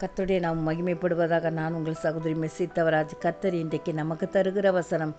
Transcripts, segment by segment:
கர்த்தருடைய நாம் மகிமைப்படுவதாக. நான் உங்கள் சகோதரி மெஸ்ஸி தவராஜ். கர்த்தர் இன்றைக்கு நமக்கு தருகிற வசனம்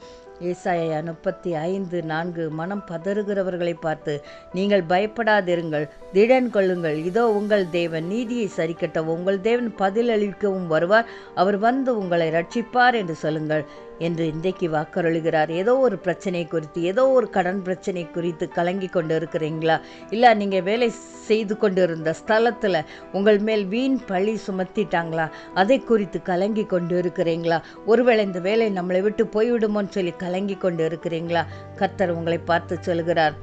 ஏசாயா 35:4. மனம் பதறுகிறவர்களை பார்த்து நீங்கள் பயப்படாதிருங்கள், திடன் கொள்ளுங்கள், இதோ உங்கள் தேவன் நீதியை சரிக்கட்டவும் உங்கள் தேவன் பதிலளிக்கவும் வருவார், அவர் வந்து உங்களை ரட்சிப்பார் என்று சொல்லுங்கள் என்று இன்றைக்கு வாக்கருளுகிறார். ஏதோ ஒரு பிரச்சனை குறித்து, ஏதோ ஒரு கடன் பிரச்சனை குறித்து கலங்கி கொண்டு இருக்கிறீங்களா? இல்லை நீங்கள் வேலை செய்து கொண்டு இருந்த ஸ்தலத்தில் உங்கள் மேல் வீண் பழி சுமத்திட்டாங்களா? அதை குறித்து கலங்கி கொண்டு இருக்கிறீங்களா? ஒருவேளை இந்த வேலை நம்மளை விட்டு போய்விடுமோன்னு சொல்லி கலங்கி கொண்டு இருக்கிறீங்களா? கர்த்தர் உங்களை பார்த்து சொல்கிறார்,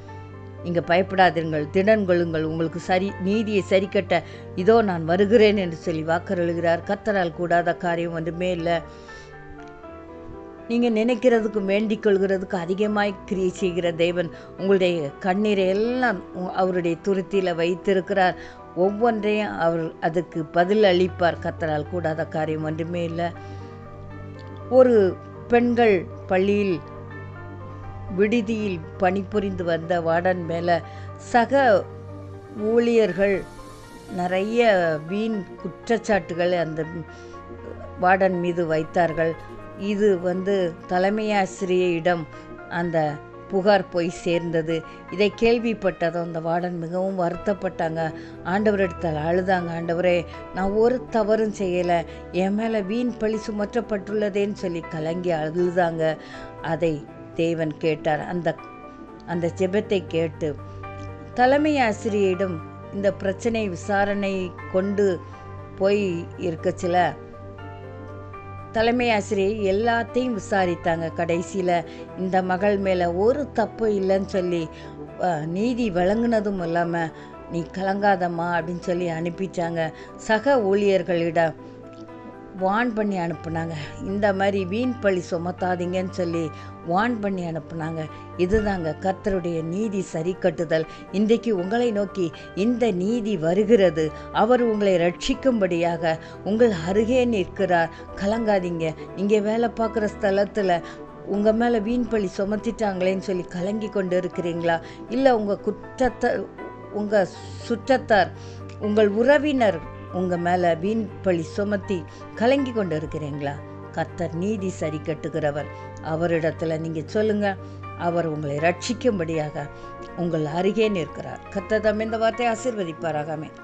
நீங்கள் பயப்படாதீர்கள், திடன் கொள்ளுங்கள், உங்களுக்கு நீதியை சரிக்கட்ட இதோ நான் வருகிறேன் என்று சொல்லி வாக்கருளுகிறார். கர்த்தரால் கூடாத காரியம் ஒன்றுமே இல்லை. நீங்கள் நினைக்கிறதுக்கும் வேண்டிக் கொள்கிறதுக்கு அதிகமாய் கிரியை செய்கிற தேவன் உங்களுடைய கண்ணீரை எல்லாம் அவருடைய துருத்தியில் வைத்திருக்கிறார். ஒவ்வொன்றையும் அவர் அதுக்கு பதில் அளிப்பார். கர்த்தரால் கூடாத காரியம் ஒன்றுமே இல்லை. ஒரு பெண்கள் பள்ளியில் விடுதியில் பணிபுரிந்து வந்த வார்டன் மேலே சக ஊழியர்கள் நிறைய வீண் குற்றச்சாட்டுகள் அந்த வார்டன் மீது வைத்தார்கள். இது தலைமையாசிரியரிடம் அந்த புகார் போய் சேர்ந்தது. இதை கேள்விப்பட்டதும் அந்த வார்டன் மிகவும் வருத்தப்பட்டாங்க. ஆண்டவரிடத்தில் அழுதாங்க, ஆண்டவரே நான் ஒரு தவறும் செய்யலை, என் மேலே வீண் பழி சுமற்றப்பட்டுள்ளதேன்னு சொல்லி கலங்கி அழுதாங்க. அதை தேவன் கேட்டார். அந்த ஜெபத்தை கேட்டு தலைமை ஆசிரியரிடம் இந்த பிரச்சனை விசாரணை கொண்டு போய் இருக்கச்சில தலைமை ஆசிரியை எல்லாத்தையும் விசாரித்தாங்க. கடைசியில் இந்த மகள் மேலே ஒரு தப்பு இல்லைன்னு சொல்லி நீதி வழங்கினதும் இல்லாமல் நீ கலங்காதம்மா அப்படின்னு சொல்லி அனுப்பிச்சாங்க. சக ஊழியர்களிடம் வான் பண்ணி அனுப்புனாங்க. இந்த மாதிரி வீண் பழி சுமத்தாதீங்கன்னு சொல்லி வான் பண்ணி அனுப்புனாங்க. இதுதாங்க கர்த்தருடைய நீதி சரி கட்டுதல். இன்றைக்கு உங்களை நோக்கி இந்த நீதி வருகிறது. அவர் உங்களை ரட்சிக்கும்படியாக உங்கள் அருகே நிற்கிறார். கலங்காதீங்க. நீங்கள் வேலை பார்க்குற ஸ்தலத்தில் உங்கள் மேலே வீண் பழி சுமத்திட்டாங்களேன்னு சொல்லி கலங்கி கொண்டு இருக்கிறீங்களா? இல்லை உங்கள் சுற்றத்தார், உங்கள் உறவினர் உங்கள் மேலே வீண் பழி சுமத்தி கலங்கி கொண்டு இருக்கிறீங்களா? கர்த்தர் நீதி சரி கட்டுகிறவர். அவரிடத்துல நீங்கள் சொல்லுங்கள், அவர் உங்களை ரட்சிக்கும்படியாக உங்கள் அருகே நிற்கிறார். கர்த்தர் தம் இந்த வார்த்தையை ஆசீர்வதிப்பாராக. ஆமென்.